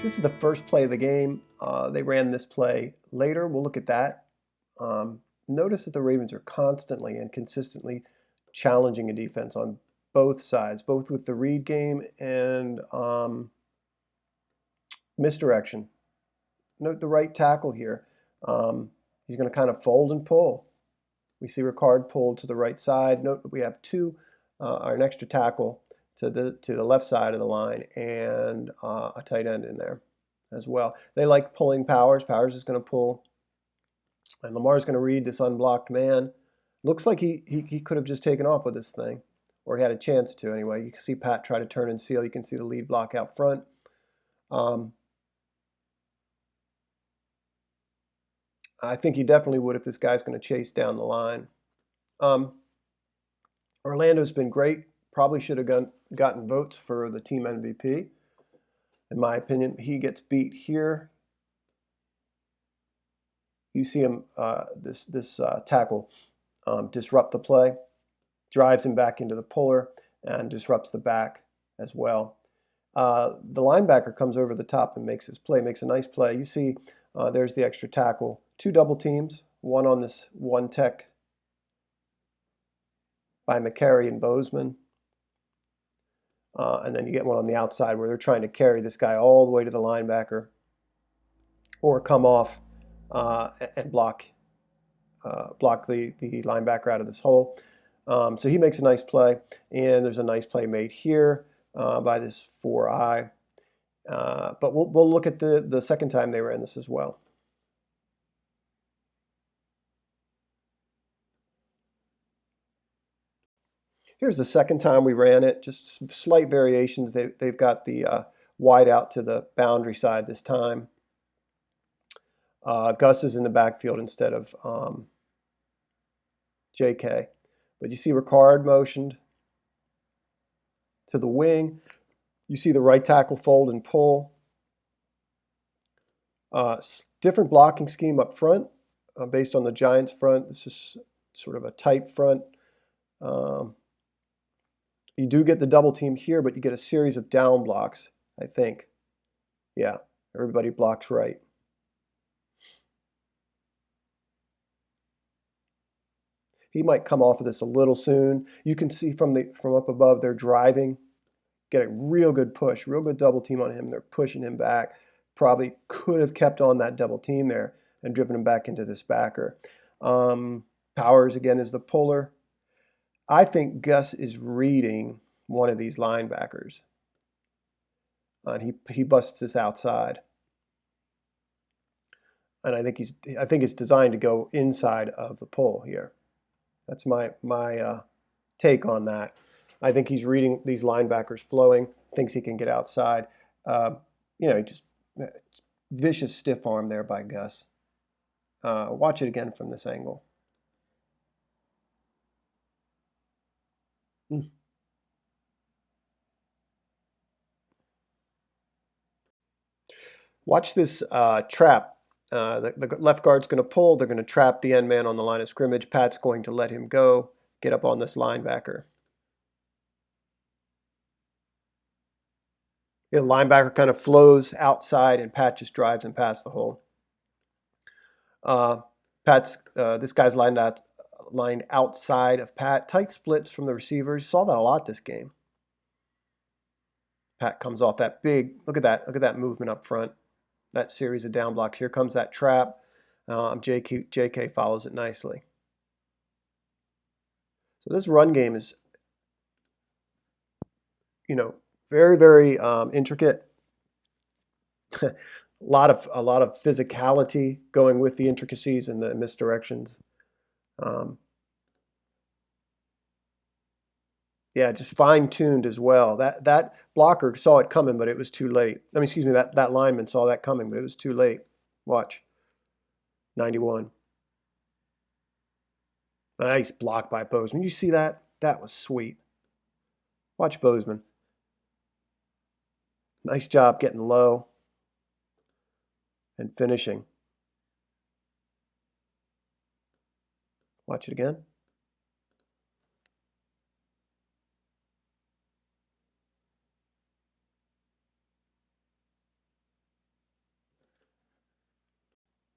This is the first play of the game. They ran this play later. We'll look at that. Notice that the Ravens are constantly and consistently challenging a defense on both sides, both with the read game and misdirection. Note the right tackle here. He's going to kind of fold and pull. We see Ricard pulled to the right side. Note that we have an extra tackle to the left side of the line and a tight end in there as well. They like pulling Powers. Powers is going to pull. And Lamar's going to read this unblocked man. Looks like he could have just taken off with this thing, or he had a chance to anyway. You can see Pat try to turn and seal. You can see the lead block out front. I think he definitely would if this guy's going to chase down the line. Orlando's been great. Probably should have gotten votes for the team MVP. In my opinion, he gets beat here. You see him, this tackle disrupt the play, drives him back into the puller, and disrupts the back as well. The linebacker comes over the top and makes his play, makes a nice play. You see there's the extra tackle. Two double teams, one on this one tech by McCary and Bozeman. And then you get one on the outside where they're trying to carry this guy all the way to the linebacker or come off and block the linebacker out of this hole. So he makes a nice play, and there's a nice play made here by this 4-eye. But we'll look at the second time they ran this as well. Here's the second time we ran it, just some slight variations. They've got the wide out to the boundary side this time. Gus is in the backfield instead of JK. But you see Ricard motioned to the wing. You see the right tackle fold and pull. Different blocking scheme up front based on the Giants front. This is sort of a tight front. You do get the double team here, but you get a series of down blocks, I think. Yeah, everybody blocks right. He might come off of this a little soon. You can see from up above, they're driving, get a real good push, real good double team on him. They're pushing him back. Probably could have kept on that double team there and driven him back into this backer. Powers, again, is the puller. I think Gus is reading one of these linebackers. And he busts this outside. And I think it's designed to go inside of the pull here. That's my take on that. I think he's reading these linebackers flowing, thinks he can get outside. Just vicious stiff arm there by Gus. Watch it again from this angle. Watch this trap. The left guard's going to pull. They're going to trap the end man on the line of scrimmage. Pat's going to let him go, get up on this linebacker. The linebacker kind of flows outside, and Pat just drives him past the hole. This guy's lined outside of Pat. Tight splits from the receivers. Saw that a lot this game. Pat comes off that big. Look at that movement up front. That series of down blocks. Here comes that trap. JK follows it nicely. So this run game is, very, very intricate. a lot of physicality going with the intricacies and the misdirections. Yeah, just fine-tuned as well. That blocker saw it coming, but it was too late. I mean, excuse me, that lineman saw that coming, but it was too late. Watch. 91. Nice block by Bozeman. You see that? That was sweet. Watch Bozeman. Nice job getting low and finishing. Watch it again.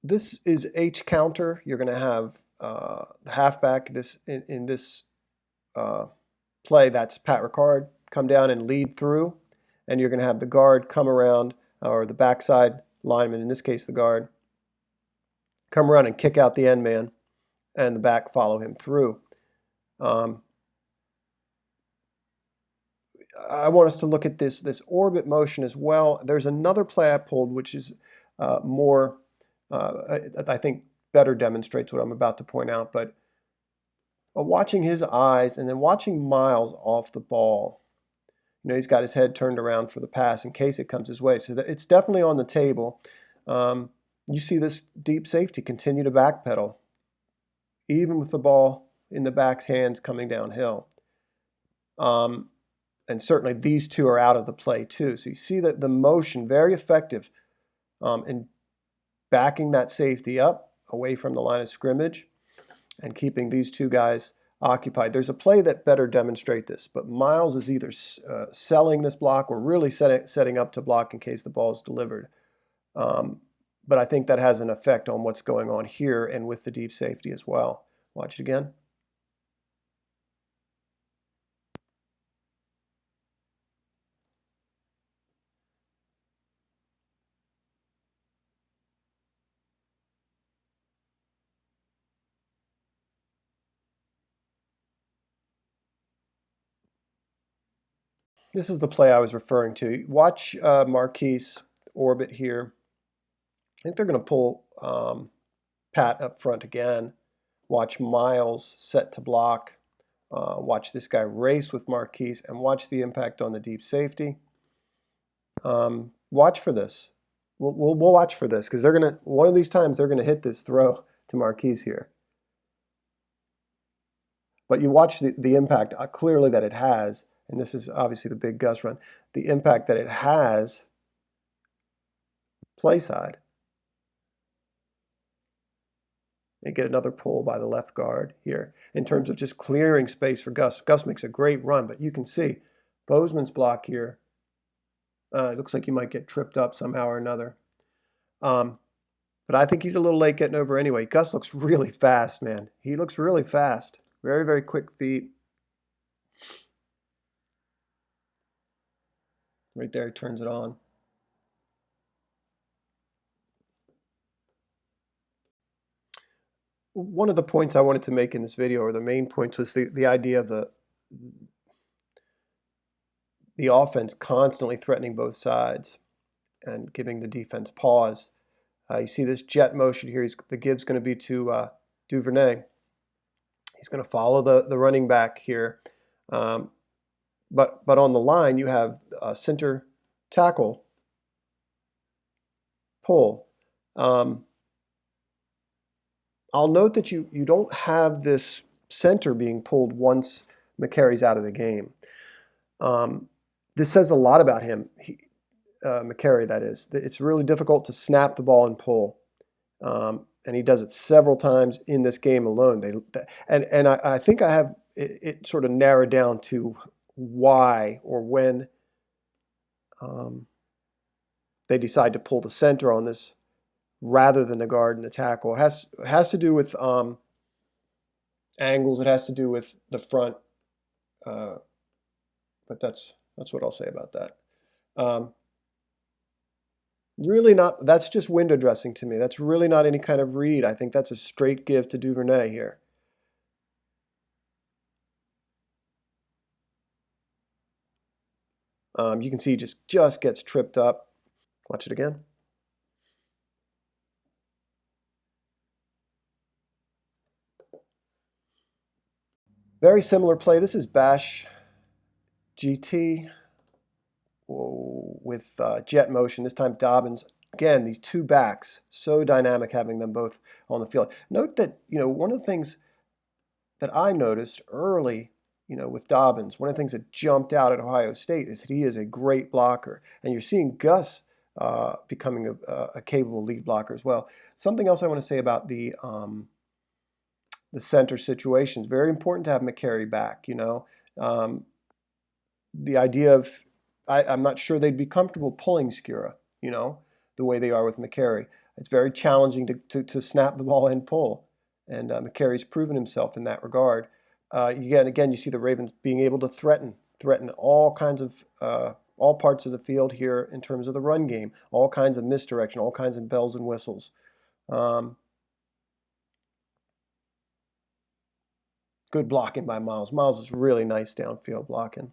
This is H counter. You're going to have the halfback in this play, that's Pat Ricard, come down and lead through, and you're going to have the guard come around, or the backside lineman, in this case the guard, come around and kick out the end man, and the back follow him through. I want us to look at this orbit motion as well. There's another play I pulled which is more, I think better demonstrates what I'm about to point out, but watching his eyes and then watching Miles off the ball. You know, he's got his head turned around for the pass in case it comes his way. So it's definitely on the table. You see this deep safety continue to backpedal, even with the ball in the back's hands coming downhill. And certainly these two are out of the play too. So you see that the motion, very effective in backing that safety up away from the line of scrimmage and keeping these two guys occupied. There's a play that better demonstrates this, but Miles is either selling this block or really setting up to block in case the ball is delivered. But I think that has an effect on what's going on here and with the deep safety as well. Watch it again. This is the play I was referring to. Watch Marquise orbit here. I think they're going to pull Pat up front again. Watch Miles set to block. Watch this guy race with Marquise, and watch the impact on the deep safety. Watch for this. We'll watch for this because they're gonna, one of these times they're gonna hit this throw to Marquise here. But you watch the impact clearly that it has, and this is obviously the big Gus run. The impact that it has play side. They get another pull by the left guard here in terms of just clearing space for Gus. Gus makes a great run, but you can see Bozeman's block here. It looks like he might get tripped up somehow or another. But I think he's a little late getting over anyway. Gus looks really fast, man. He looks really fast. Very, very quick feet. Right there, he turns it on. One of the points I wanted to make in this video, or the main point, was the idea of the offense constantly threatening both sides and giving the defense pause. You see this jet motion here. The give's going to be to Duvernay. He's going to follow the running back here. But on the line, you have a center tackle pull. I'll note that you don't have this center being pulled once McCary's out of the game. This says a lot about him, McCary, that is. It's really difficult to snap the ball and pull. And he does it several times in this game alone. I think I have it sort of narrowed down to why or when they decide to pull the center on this rather than the guard and the tackle. It has to do with angles. It has to do with the front. But that's what I'll say about that. Really not, that's just window dressing to me. That's really not any kind of read. I think that's a straight give to Duvernay here. You can see he just gets tripped up. Watch it again. Very similar play. This is Bash GT with jet motion. This time Dobbins. Again, these two backs, so dynamic having them both on the field. Note that, one of the things that I noticed early, with Dobbins, one of the things that jumped out at Ohio State is that he is a great blocker. And you're seeing Gus becoming a capable lead blocker as well. Something else I want to say about the center situation. It's very important to have McCary back, the idea of, I'm not sure they'd be comfortable pulling Skura, the way they are with McCary. It's very challenging to snap the ball and pull, and McCary's proven himself in that regard. Again, you see the Ravens being able to threaten all kinds of all parts of the field here in terms of the run game, all kinds of misdirection, all kinds of bells and whistles. Good blocking by Miles. Miles is really nice downfield blocking.